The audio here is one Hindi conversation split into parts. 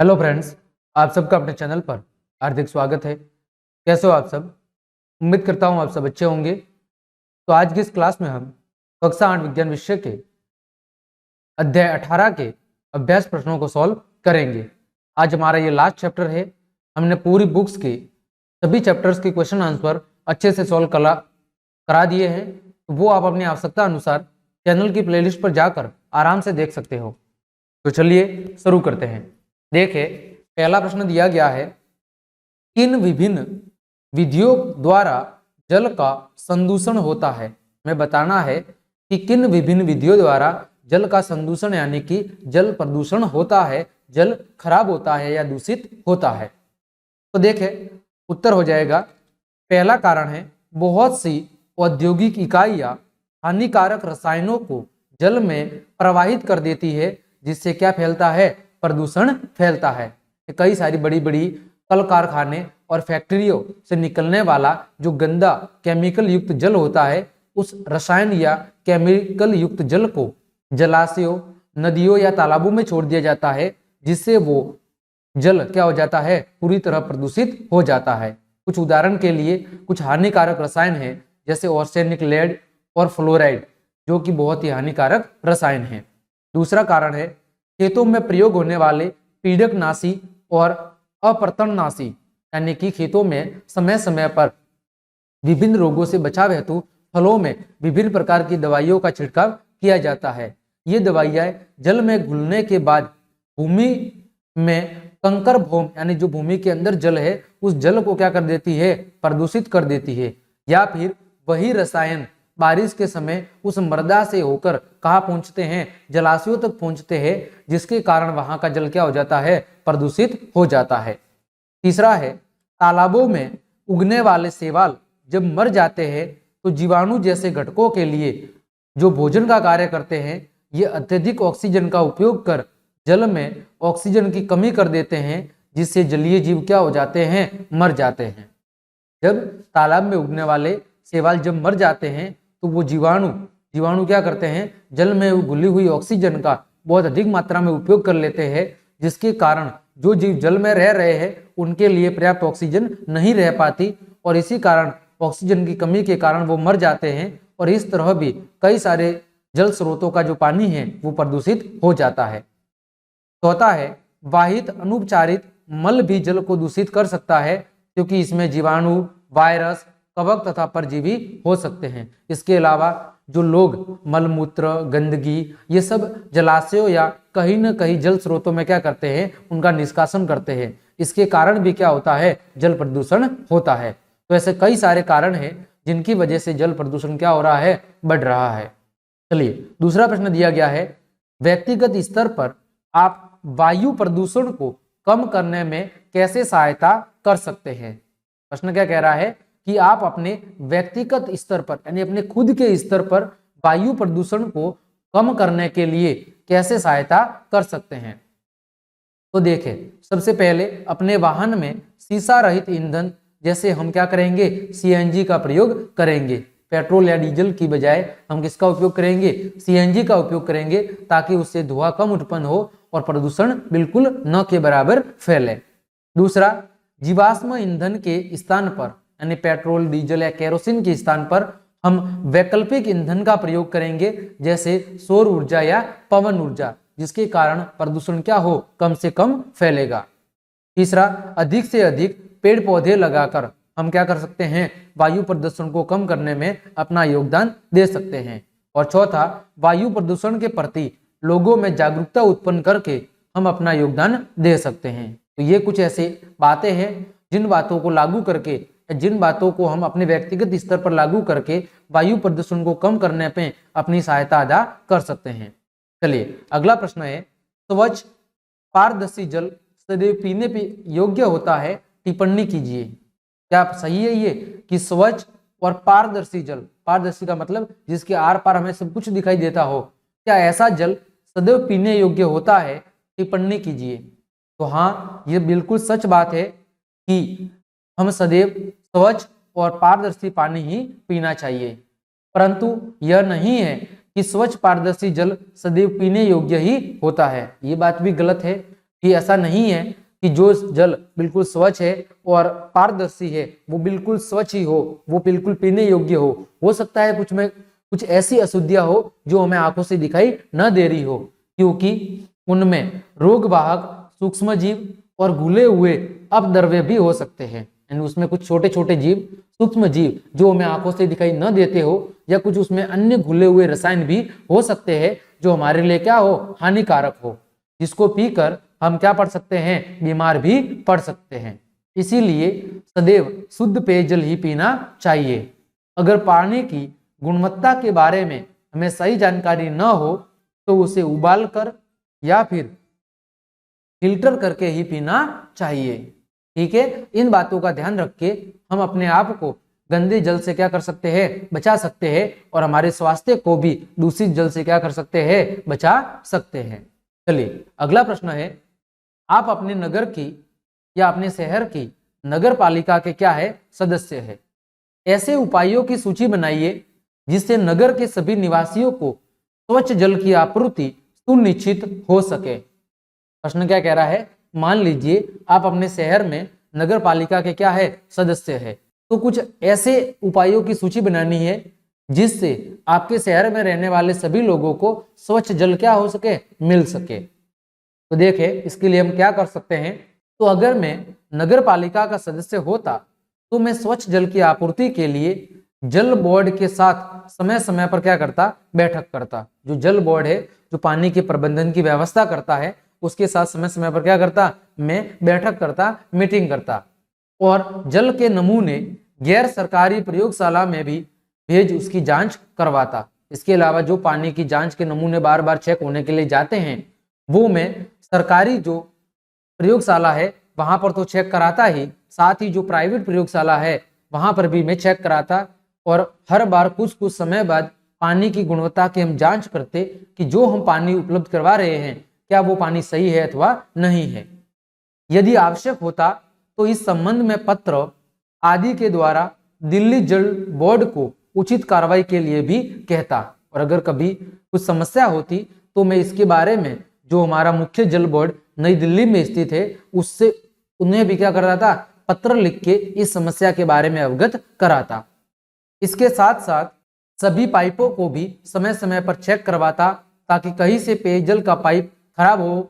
हेलो फ्रेंड्स, आप सबका अपने चैनल पर हार्दिक स्वागत है। कैसे हो आप सब? उम्मीद करता हूँ आप सब अच्छे होंगे। तो आज की इस क्लास में हम कक्षा 8 विज्ञान विषय के अध्याय 18 के अभ्यास प्रश्नों को सॉल्व करेंगे। आज हमारा ये लास्ट चैप्टर है। हमने पूरी बुक्स के सभी चैप्टर्स के क्वेश्चन आंसर अच्छे से सॉल्व करा दिए हैं। तो वो आप अपनी आवश्यकता अनुसार चैनल की प्लेलिस्ट पर जाकर आराम से देख सकते हो। तो चलिए शुरू करते हैं। देखिए, पहला प्रश्न दिया गया है, किन विभिन्न विधियों द्वारा जल का संदूषण होता है। हमें बताना है कि किन विभिन्न विधियों द्वारा जल का संदूषण यानी कि जल प्रदूषण होता है, जल खराब होता है या दूषित होता है। तो देखें, उत्तर हो जाएगा, पहला कारण है बहुत सी औद्योगिक इकाइयां हानिकारक रसायनों को जल में प्रवाहित कर देती है, जिससे क्या फैलता है? प्रदूषण फैलता है। कई सारी बड़ी बड़ी कल कारखाने और फैक्ट्रियों से निकलने वाला जो गंदा केमिकल युक्त जल होता है, उस रसायन या केमिकल युक्त जल को जलाशयों, नदियों या तालाबों में छोड़ दिया जाता है, जिससे वो जल क्या हो जाता है? पूरी तरह प्रदूषित हो जाता है। कुछ उदाहरण के लिए कुछ हानिकारक रसायन है, जैसे आर्सेनिक, लेड और फ्लोराइड, जो कि बहुत ही हानिकारक रसायन है। दूसरा कारण है खेतों में प्रयोग होने वाले पीड़कनाशी और अपर्तननाशी, यानी कि खेतों में समय समय पर विभिन्न रोगों से बचाव हेतु फलों में विभिन्न प्रकार की दवाइयों का छिड़काव किया जाता है। ये दवाइयां जल में घुलने के बाद भूमि में कंकर भौम, यानी जो भूमि के अंदर जल है, उस जल को क्या कर देती है? प्रदूषित कर देती है। या फिर वही रसायन बारिश के समय उस मृदा से होकर कहाँ पहुंचते हैं? जलाशयों तक पहुंचते हैं, जिसके कारण वहां का जल क्या हो जाता है? प्रदूषित हो जाता है। तीसरा है, तालाबों में उगने वाले शैवाल जब मर जाते हैं तो जीवाणु जैसे घटकों के लिए जो भोजन का कार्य करते हैं, ये अत्यधिक ऑक्सीजन का उपयोग कर जल में ऑक्सीजन की कमी कर देते हैं, जिससे जलीय जीव क्या हो जाते हैं? मर जाते हैं। जब तालाब में उगने वाले शैवाल जब मर जाते हैं तो वो जीवाणु क्या करते हैं? जल में घुली हुई ऑक्सीजन का बहुत अधिक मात्रा में उपयोग कर लेते हैं, जिसके कारण जो जीव जल में रह रहे हैं उनके लिए पर्याप्त ऑक्सीजन नहीं रह पाती, और इसी कारण ऑक्सीजन की कमी के कारण वो मर जाते हैं। और इस तरह भी कई सारे जल स्रोतों का जो पानी है वो प्रदूषित हो जाता है। चौथा है, वाहित अनुपचारित मल भी जल को दूषित कर सकता है, क्योंकि इसमें जीवाणु, वायरस, कवक तथा परजीवी हो सकते हैं। इसके अलावा जो लोग मलमूत्र, गंदगी, ये सब जलाशयों या कहीं न कहीं जल स्रोतों में क्या करते हैं? उनका निष्कासन करते हैं। इसके कारण भी क्या होता है? जल प्रदूषण होता है। तो ऐसे कई सारे कारण हैं जिनकी वजह से जल प्रदूषण क्या हो रहा है? बढ़ रहा है। चलिए, दूसरा प्रश्न दिया गया है, व्यक्तिगत स्तर पर आप वायु प्रदूषण को कम करने में कैसे सहायता कर सकते हैं। प्रश्न क्या कह रहा है कि आप अपने व्यक्तिगत स्तर पर, यानी अपने खुद के स्तर पर वायु प्रदूषण को कम करने के लिए कैसे सहायता कर सकते हैं। तो देखें, सबसे पहले अपने वाहन में शीशा रहित ईंधन, जैसे हम क्या करेंगे? सीएनजी का प्रयोग करेंगे। पेट्रोल या डीजल की बजाय हम किसका उपयोग करेंगे? सीएनजी का उपयोग करेंगे, ताकि उससे धुआं कम उत्पन्न हो और प्रदूषण बिल्कुल न के बराबर फैले। दूसरा, जीवाश्म ईंधन के स्थान पर, यानी पेट्रोल, डीजल या केरोसिन के स्थान पर हम वैकल्पिक ईंधन का प्रयोग करेंगे, जैसे सौर ऊर्जा या पवन ऊर्जा, जिसके कारण प्रदूषण क्या हो? कम से कम फैलेगा। तीसरा, अधिक से अधिक पेड़ पौधे लगाकर हम क्या कर सकते हैं? वायु प्रदूषण को कम करने में अपना योगदान दे सकते हैं। और चौथा, वायु प्रदूषण के प्रति लोगों में जागरूकता उत्पन्न करके हम अपना योगदान दे सकते हैं। तो ये कुछ ऐसे बातें हैं जिन बातों को लागू करके, जिन बातों को हम अपने व्यक्तिगत स्तर पर लागू करके वायु प्रदूषण को कम करने पे अपनी सहायता अदा कर सकते हैं। चलिए, अगला प्रश्न है, स्वच्छ पारदर्शी जल सदैव पीने पे योग्य होता है? टिप्पणी कीजिए। क्या सही है ये कि स्वच्छ और पारदर्शी जल, पारदर्शी का मतलब जिसके आर पार हमें सब कुछ दिखाई देता हो, क्या ऐसा जल सदैव पीने योग्य होता है? टिप्पणी कीजिए। तो हाँ, ये बिल्कुल सच बात है कि हम सदैव स्वच्छ और पारदर्शी पानी ही पीना चाहिए, परंतु यह नहीं है कि स्वच्छ पारदर्शी जल सदैव पीने योग्य ही होता है। ये बात भी गलत है, कि ऐसा नहीं है कि जो जल बिल्कुल स्वच्छ है और पारदर्शी है वो बिल्कुल स्वच्छ ही हो, वो बिल्कुल पीने योग्य हो सकता है कुछ में कुछ ऐसी अशुद्धियां हो जो हमें आंखों से दिखाई न दे रही हो, क्योंकि उनमें रोगवाहक सूक्ष्म जीव और घुले हुए अपद्रव्य भी हो सकते हैं। यानी उसमें कुछ छोटे छोटे जीव, सूक्ष्म जीव जो हमें आंखों से दिखाई न देते हो, या कुछ उसमें अन्य घुले हुए रसायन भी हो सकते हैं जो हमारे लिए क्या हो, हानिकारक हो, जिसको पीकर हम क्या पड़ सकते हैं, बीमार भी पड़ सकते हैं। इसीलिए सदैव शुद्ध पेयजल ही पीना चाहिए। अगर पानी की गुणवत्ता के बारे में हमें सही जानकारी न हो तो उसे उबाल कर या फिर फिल्टर करके ही पीना चाहिए। ठीक है, इन बातों का ध्यान रख के हम अपने आप को गंदे जल से क्या कर सकते हैं, बचा सकते हैं, और हमारे स्वास्थ्य को भी दूषित जल से क्या कर सकते हैं, बचा सकते हैं। चलिए अगला प्रश्न है, आप अपने नगर की या अपने शहर की नगर पालिका के क्या है, सदस्य है। ऐसे उपायों की सूची बनाइए जिससे नगर के सभी निवासियों को स्वच्छ जल की आपूर्ति सुनिश्चित हो सके। प्रश्न क्या कह रहा है, मान लीजिए आप अपने शहर में नगर पालिका के क्या है, सदस्य है, तो कुछ ऐसे उपायों की सूची बनानी है जिससे आपके शहर में रहने वाले सभी लोगों को स्वच्छ जल क्या हो सके, मिल सके। तो देखें इसके लिए हम क्या कर सकते हैं। तो अगर मैं नगर पालिका का सदस्य होता तो मैं स्वच्छ जल की आपूर्ति के लिए जल बोर्ड के साथ समय समय पर क्या करता, बैठक करता। जो जल बोर्ड है, जो पानी के प्रबंधन की व्यवस्था करता है, उसके साथ समय समय पर क्या करता, मैं बैठक करता, मीटिंग करता, और जल के नमूने गैर सरकारी प्रयोगशाला में भी भेज उसकी जांच करवाता। इसके अलावा जो पानी की जांच के नमूने बार बार चेक होने के लिए जाते हैं, वो मैं सरकारी जो प्रयोगशाला है वहां पर तो चेक कराता ही, साथ ही जो प्राइवेट प्रयोगशाला है वहां पर भी मैं चेक कराता, और हर बार कुछ कुछ समय बाद पानी की गुणवत्ता की हम जांच करते कि जो हम पानी उपलब्ध करवा रहे हैं क्या वो पानी सही है अथवा नहीं है। यदि आवश्यक होता तो इस संबंध में पत्र आदि के द्वारा दिल्ली जल बोर्ड को उचित कार्रवाई के लिए भी कहता, और अगर कभी कुछ समस्या होती तो मैं इसके बारे में जो हमारा मुख्य जल बोर्ड नई दिल्ली में स्थित है उससे उन्हें भी क्या कराता था, पत्र लिख के इस समस्या के बारे में अवगत कराता। इसके साथ साथ सभी पाइपों को भी समय समय पर चेक करवाता ताकि कहीं से पेयजल का पाइप खराब हो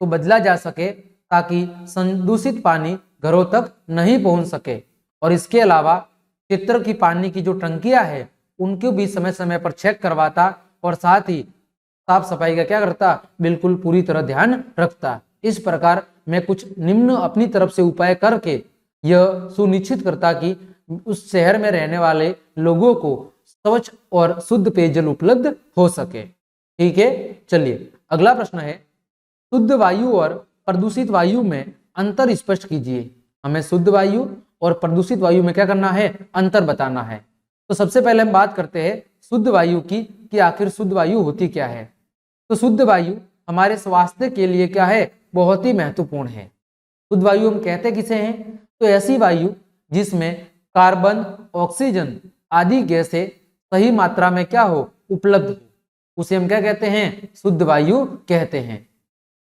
तो बदला जा सके, ताकि संदूषित पानी घरों तक नहीं पहुंच सके। और इसके अलावा क्षेत्र की पानी की जो टंकियां है उनको भी समय समय पर चेक करवाता, और साथ ही साफ सफाई का क्या करता, बिल्कुल पूरी तरह ध्यान रखता। इस प्रकार मैं कुछ निम्न अपनी तरफ से उपाय करके यह सुनिश्चित करता कि उस शहर में रहने वाले लोगों को स्वच्छ और शुद्ध पेयजल उपलब्ध हो सके। ठीक है, चलिए अगला प्रश्न है, शुद्ध वायु और प्रदूषित वायु में अंतर स्पष्ट कीजिए। हमें शुद्ध वायु और प्रदूषित वायु में क्या करना है, अंतर बताना है। तो सबसे पहले हम बात करते हैं शुद्ध वायु की कि आखिर शुद्ध वायु होती क्या है। तो शुद्ध वायु हमारे स्वास्थ्य के लिए क्या है, बहुत ही महत्वपूर्ण है। शुद्ध वायु हम कहते किसे हैं, तो ऐसी वायु जिसमें कार्बन, ऑक्सीजन आदि गैसें सही मात्रा में क्या हो, उपलब्ध हो, उसे हम क्या कहते हैं, शुद्ध वायु कहते हैं।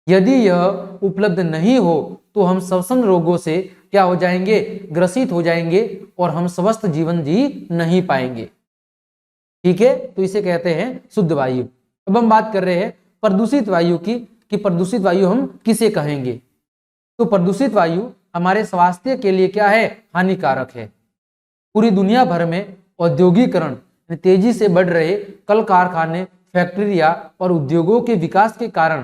यदि यह उपलब्ध नहीं हो तो हम श्वसन रोगों से क्या हो जाएंगे, ग्रसित हो जाएंगे, और हम स्वस्थ जीवन जी नहीं पाएंगे। ठीक है, तो इसे कहते हैं शुद्ध वायु। अब हम बात कर रहे हैं प्रदूषित वायु की कि प्रदूषित वायु हम किसे कहेंगे। तो प्रदूषित वायु हमारे स्वास्थ्य के लिए क्या है, हानिकारक है। पूरी दुनिया भर में औद्योगिकरण, तेजी से बढ़ रहे कल कारखाने, फैक्ट्रियां और उद्योगों के विकास के कारण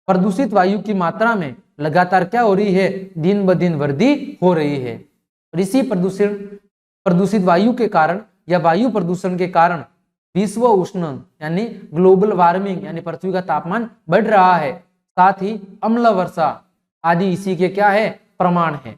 प्रदूषित वायु की मात्रा में लगातार क्या हो रही है, दिन ब दिन वृद्धि हो रही है। और इसी प्रदूषित वायु के कारण या वायु प्रदूषण के कारण विश्व उष्णन यानी ग्लोबल वार्मिंग यानी पृथ्वी का तापमान बढ़ रहा है। साथ ही अम्ल वर्षा आदि इसी के क्या है, प्रमाण है।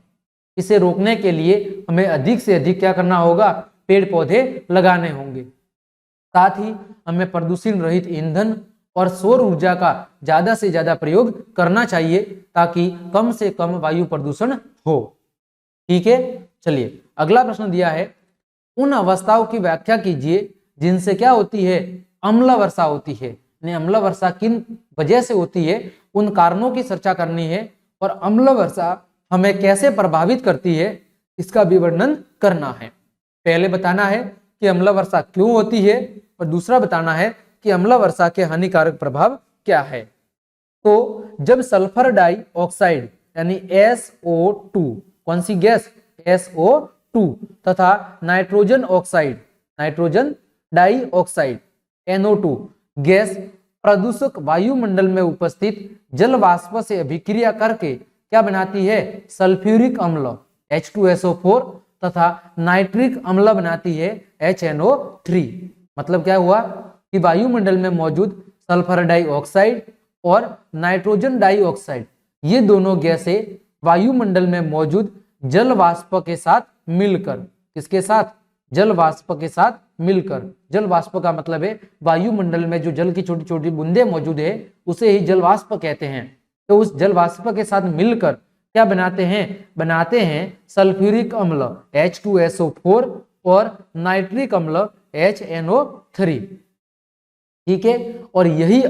इसे रोकने के लिए हमें अधिक से अधिक क्या करना होगा, पेड़ पौधे लगाने होंगे। साथ ही हमें प्रदूषण रहित ईंधन और सौर ऊर्जा का ज्यादा से ज्यादा प्रयोग करना चाहिए ताकि कम से कम वायु प्रदूषण हो। ठीक है, चलिए अगला प्रश्न दिया है, उन अवस्थाओं की व्याख्या कीजिए जिनसे क्या होती है, अम्ल वर्षा होती है। यानी अम्ल वर्षा किन वजह से होती है उन कारणों की चर्चा करनी है, और अम्ल वर्षा हमें कैसे प्रभावित करती है इसका भी वर्णन करना है। पहले बताना है कि अम्ल वर्षा क्यों होती है, और दूसरा बताना है कि अम्ल वर्षा के हानिकारक प्रभाव क्या है। तो जब सल्फर डाइऑक्साइड यानी SO2, कौन सी गैस, SO2 तथा nitrogen oxide, nitrogen dioxide NO2 gas प्रदूषक वायुमंडल में उपस्थित जल वाष्प से अभिक्रिया करके क्या बनाती है, सल्फ्यूरिक अम्ल H2SO4 तथा नाइट्रिक अम्ल बनाती है HNO3। मतलब क्या हुआ कि वायुमंडल में मौजूद सल्फर डाइऑक्साइड और नाइट्रोजन डाइऑक्साइड ये दोनों गैसें वायुमंडल में मौजूद जल वाष्प के साथ मिलकर, किसके साथ, जल वाष्प के साथ मिलकर, जल वाष्प का मतलब है वायुमंडल में जो जल की छोटी छोटी बूंदें मौजूद है उसे ही जल वाष्प कहते हैं। तो उस जल वाष्प के साथ मिलकर क्या बनाते हैं सल्फ्यूरिक अम्ल H2SO4 और नाइट्रिक अम्ल HNO3। ठीक है, और यही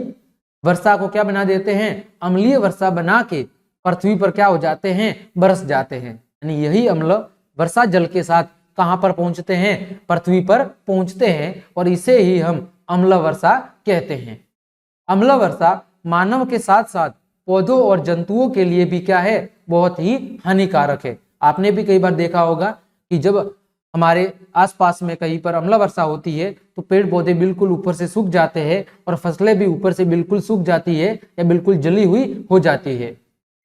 वर्षा को क्या बना देते हैं, अम्लीय वर्षा बना के पृथ्वी पर क्या हो जाते हैं, बरस जाते हैं। यानी यही अम्ल वर्षा जल के साथ कहां पर पहुंचते हैं, पृथ्वी पर पहुंचते हैं, और इसे ही हम अम्ल वर्षा कहते हैं। अम्ल वर्षा मानव के साथ साथ पौधों और जंतुओं के लिए भी क्या है, बहुत ही हानिकारक है। आपने भी कई बार देखा होगा कि जब हमारे आसपास में कहीं पर अम्ल वर्षा होती है तो पेड़ पौधे बिल्कुल ऊपर से सूख जाते हैं और फसलें भी ऊपर से बिल्कुल सूख जाती है या बिल्कुल जली हुई हो जाती है।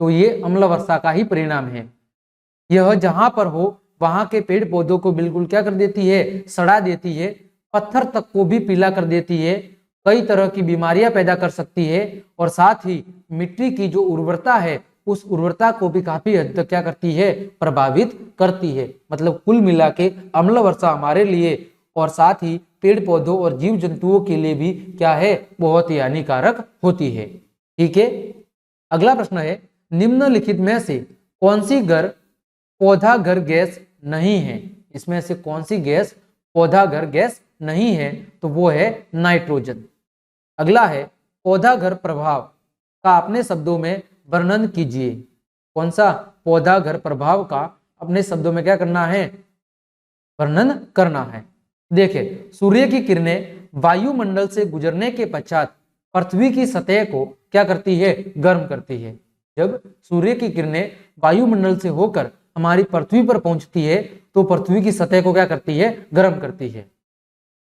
तो ये अम्ल वर्षा का ही परिणाम है। यह जहां पर हो वहां के पेड़ पौधों को बिल्कुल क्या कर देती है, सड़ा देती है, पत्थर तक को भी पीला कर देती है, कई तरह की बीमारियां पैदा कर सकती है, और साथ ही मिट्टी की जो उर्वरता है उस उर्वरता को भी काफी हद तक क्या करती है, प्रभावित करती है। मतलब कुल मिला के अम्ल वर्षा हमारे लिए और साथ ही पेड़ पौधों और जीव जंतुओं के लिए भी क्या है, बहुत ही हानिकारक होती है। ठीक है, अगला प्रश्न है, निम्नलिखित में से कौन सी पौधा घर गैस नहीं है। इसमें से कौन सी गैस पौधा घर गैस नहीं है, तो वो है नाइट्रोजन। अगला है, पौधा घर प्रभाव का अपने शब्दों में वर्णन कीजिए। कौन सा, पौधा घर प्रभाव का अपने शब्दों में क्या करना है, वर्णन करना है। देखिए, सूर्य की किरणें वायुमंडल से गुजरने के पश्चात पृथ्वी की सतह को क्या करती है, गर्म करती है। जब सूर्य की किरणें वायुमंडल से होकर हमारी पृथ्वी पर पहुंचती है तो पृथ्वी की सतह को क्या करती है, गर्म करती है।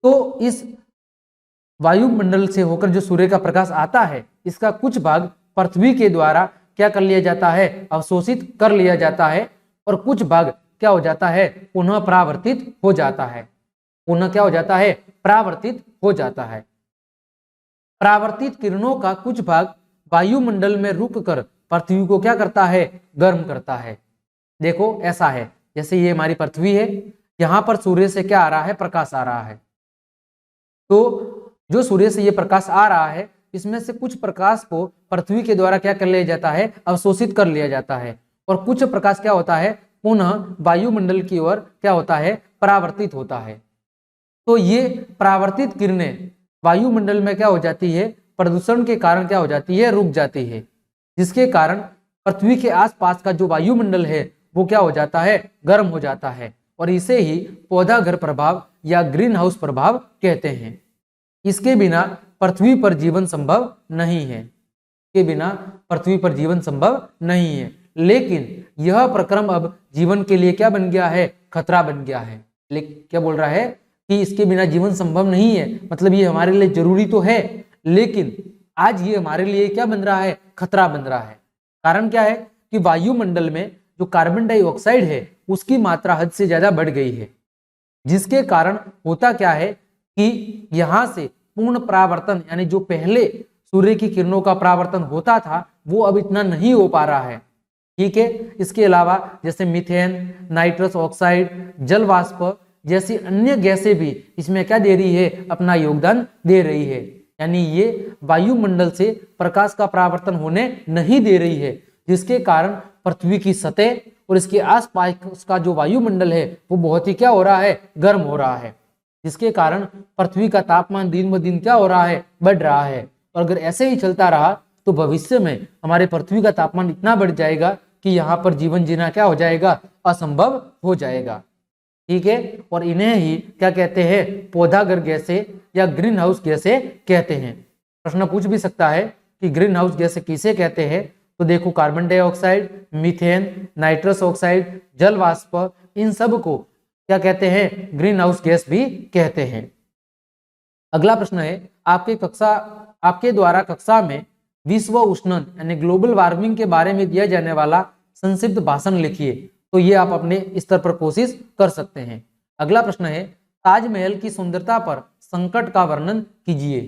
तो इस वायुमंडल से होकर जो सूर्य का प्रकाश आता है इसका कुछ भाग पृथ्वी के द्वारा क्या कर लिया जाता है, अवशोषित कर लिया जाता है, और कुछ भाग क्या हो जाता है, पुनः परावर्तित हो जाता है। पुनः क्या हो जाता है, परावर्तित हो जाता है। परावर्तित किरणों का कुछ भाग वायुमंडल में रुककर पृथ्वी को क्या करता है, गर्म करता है। देखो ऐसा है, जैसे ये हमारी पृथ्वी है, यहां पर सूर्य से क्या आ रहा है, प्रकाश आ रहा है। तो जो सूर्य से ये प्रकाश आ रहा है इसमें से कुछ प्रकाश को पृथ्वी के द्वारा क्या कर लिया जाता है, अवशोषित कर लिया जाता है, और कुछ प्रकाश क्या होता है, पुनः वायुमंडल की ओर क्या होता है, परावर्तित होता है। तो ये परावर्तित किरणें वायुमंडल में क्या हो जाती है, प्रदूषण के कारण क्या हो जाती है, रुक जाती है, जिसके कारण पृथ्वी के आसपास का जो वायुमंडल है वो क्या हो जाता है, गर्म हो जाता है, और इसे ही पौधा घर प्रभाव या ग्रीन हाउस प्रभाव कहते हैं। इसके बिना पृथ्वी पर जीवन संभव नहीं है, के बिना पृथ्वी पर जीवन संभव नहीं है। लेकिन यह प्रक्रम अब जीवन के लिए क्या बन गया है, खतरा बन गया है। लेकिन क्या बोल रहा है कि इसके बिना जीवन संभव नहीं है, मतलब ये हमारे लिए जरूरी तो है, लेकिन आज ये हमारे लिए क्या बन रहा है, खतरा बन रहा है। कारण क्या है कि वायुमंडल में जो कार्बन डाइऑक्साइड है उसकी मात्रा हद से ज्यादा बढ़ गई है, जिसके कारण होता क्या है कि यहां से पूर्ण परावर्तन, यानी जो पहले सूर्य की किरणों का परावर्तन होता था वो अब इतना नहीं हो पा रहा है। ठीक है, इसके अलावा जैसे मीथेन, नाइट्रस ऑक्साइड, जल वाष्प जैसी अन्य गैसें भी इसमें क्या दे रही है, अपना योगदान दे रही है। यानी ये वायुमंडल से प्रकाश का परावर्तन होने नहीं दे रही है, जिसके कारण पृथ्वी की सतह और इसके आसपास का जो वायुमंडल है वो बहुत ही क्या हो रहा है, गर्म हो रहा है, जिसके कारण पृथ्वी का तापमान दिन ब दिन क्या हो रहा है, बढ़ रहा है, और अगर ऐसे ही चलता रहा तो भविष्य में हमारे पृथ्वी का तापमान इतना बढ़ जाएगा कि यहाँ पर जीवन जीना क्या हो जाएगा, असंभव हो जाएगा। ठीक है, और इन्हें ही क्या कहते हैं, पौधागर गैसें या ग्रीन हाउस गैसें कहते हैं। प्रश्न पूछ भी सकता है कि ग्रीन हाउस गैसें किसे कहते हैं, तो देखो carbon dioxide, methane, nitrous oxide, जल वाष्प, इन सब को क्या कहते हैं, ग्रीन हाउस गैस भी कहते हैं। अगला प्रश्न है, आपके द्वारा कक्षा में विश्व उष्णन यानी ग्लोबल वार्मिंग के बारे में दिया जाने वाला संक्षिप्त भाषण लिखिए। तो ये आप अपने स्तर पर कोशिश कर सकते हैं। अगला प्रश्न है, ताजमहल की सुंदरता पर संकट का वर्णन कीजिए।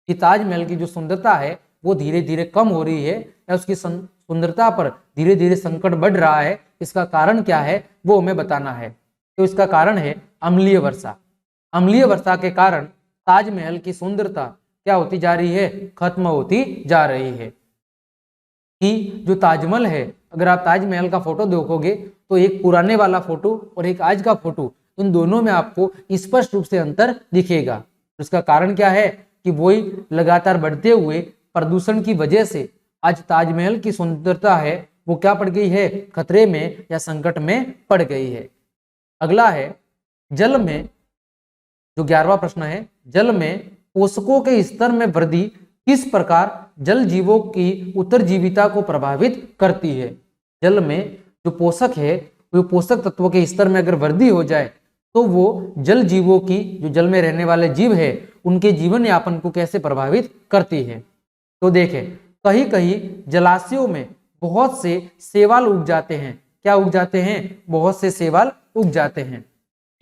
कि ताजमहल की जो सुंदरता है वो धीरे धीरे कम हो रही है या उसकी सुंदरता पर धीरे धीरे संकट बढ़ रहा है, इसका कारण क्या है वो हमें बताना है। तो इसका कारण है अम्लीय वर्षा। अम्लीय वर्षा के कारण ताजमहल की सुंदरता क्या होती जा रही है, खत्म होती जा रही है। कि जो ताजमहल है, अगर आप ताजमहल का फोटो देखोगे तो एक पुराने वाला फोटो और एक आज का फोटो, इन दोनों में आपको स्पष्ट रूप से अंतर दिखेगा। इसका कारण क्या है कि वही लगातार बढ़ते हुए प्रदूषण की वजह से आज ताजमहल की सुंदरता है वो क्या पड़ गई है, खतरे में या संकट में पड़ गई है। अगला है, जल में जो 11वां प्रश्न है, जल में पोषकों के स्तर में वृद्धि किस प्रकार जल जीवों की उत्तरजीविता को प्रभावित करती है। जल में जो पोषक है, वो पोषक तत्वों के स्तर में अगर वृद्धि हो जाए तो वो जल जीवों की, जो जल में रहने वाले जीव है, उनके जीवन यापन को कैसे प्रभावित करती है। तो देखें, कहीं कहीं जलाशयों में बहुत से शैवाल उग जाते हैं। क्या उग जाते हैं, बहुत से शैवाल उग जाते हैं।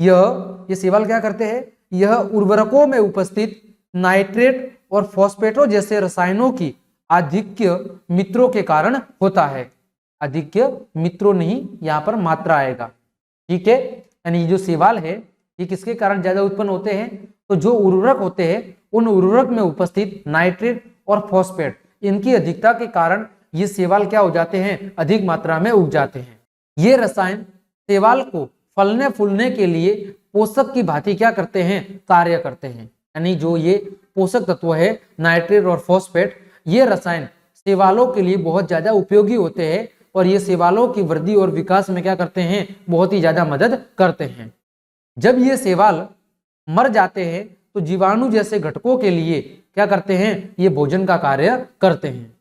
ये शैवाल क्या करते हैं, यह उर्वरकों में उपस्थित नाइट्रेट और फॉस्फेटों जैसे रसायनों की आधिक्य मित्रों के कारण होता है। आधिक्य मित्रों नहीं, यहाँ पर मात्रा आएगा। ठीक है, यानी जो शैवाल है ये किसके कारण ज्यादा उत्पन्न होते हैं, तो जो उर्वरक होते हैं उन उर्वरक में उपस्थित नाइट्रेट और फॉस्फेट, इनकी अधिकता के कारण ये शैवाल क्या हो जाते हैं, अधिक मात्रा में उग जाते हैं। ये रसायन शैवाल को फलने फूलने के लिए पोषक की भांति क्या करते हैं, कार्य करते हैं। यानी जो ये पोषक तत्व है नाइट्रेट और फॉस्फेट, ये रसायन शैवालों के लिए बहुत ज्यादा उपयोगी होते हैं और ये शैवालों की वृद्धि और विकास में क्या करते हैं, बहुत ही ज्यादा मदद करते हैं। जब ये शैवाल मर जाते हैं तो जीवाणु जैसे घटकों के लिए क्या करते हैं, ये भोजन का कार्य करते हैं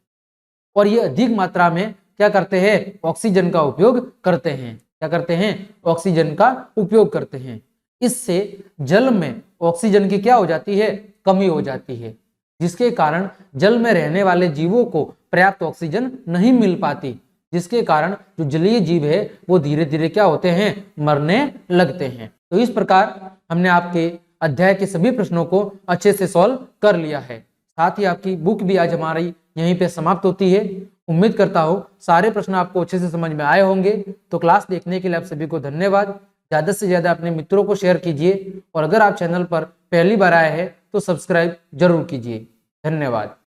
और ये अधिक मात्रा में क्या करते हैं, ऑक्सीजन का उपयोग करते हैं। क्या करते हैं, ऑक्सीजन का उपयोग करते हैं। इससे जल में ऑक्सीजन की क्या हो जाती है, कमी हो जाती है, जिसके कारण जल में रहने वाले जीवों को पर्याप्त ऑक्सीजन नहीं मिल पाती, जिसके कारण जो जलीय जीव है वो धीरे धीरे क्या होते हैं, मरने लगते हैं। तो इस प्रकार हमने आपके अध्याय के सभी प्रश्नों को अच्छे से सॉल्व कर लिया है। साथ ही आपकी बुक भी आज हमारी यहीं पे समाप्त होती है। उम्मीद करता हूँ सारे प्रश्न आपको अच्छे से समझ में आए होंगे। तो क्लास देखने के लिए आप सभी को धन्यवाद। ज़्यादा से ज़्यादा अपने मित्रों को शेयर कीजिए और अगर आप चैनल पर पहली बार आए हैं तो सब्सक्राइब जरूर कीजिए। धन्यवाद।